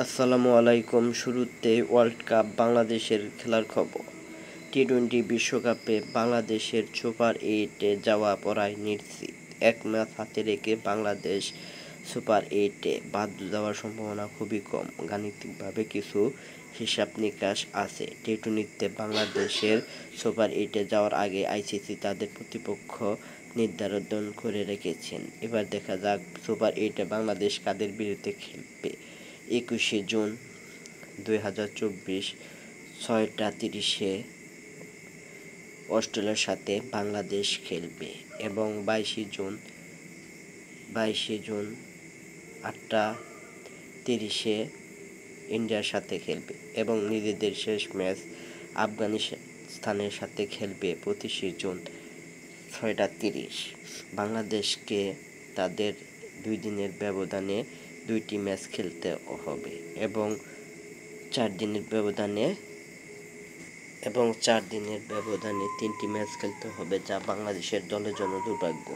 আসসালামু আলাইকুম। শুরুতেই ওয়ার্ল্ড কাপ বাংলাদেশের খেলার খবর। টি-20 বিশ্বকাপে বাংলাদেশের সুপার-8-এ যাওয়া প্রায় নিশ্চিত। এক ম্যাচ হাতে রেখে বাংলাদেশ সুপার-8-এ বাদ যাওয়ার সম্ভাবনা খুবই কম। গাণিতিকভাবে কিছু হিসাব-নিকাশ আছে। টি-20তে বাংলাদেশের সুপার-8-এ যাওয়ার আগে আইসিসি তাদের প্রতিপক্ষ নির্ধারণ করে রেখেছেন। এবার দেখা যাক সুপার-8-এ বাংলাদেশ কাদের বিরুদ্ধে খেলবে। 21শে জুন 2024 6টা 30-এ অস্ট্রেলিয়ার সাথে বাংলাদেশ খেলবে এবং 22শে জুন 8টা 30-এ ইন্ডিয়ার সাথে খেলবে এবং নিজেদের শেষ ম্যাচ আফগানিস্তানের সাথে খেলবে 25শে জুন 6টা 30। বাংলাদেশকে তাদের 2 দিনের ব্যবধানে 2টি ম্যাচ খেলতে হবে এবং 4 দিনের ব্যবধানে 3টি ম্যাচ খেলতে হবে, যা বাংলাদেশের দলের জন্য দুর্ভাগ্য।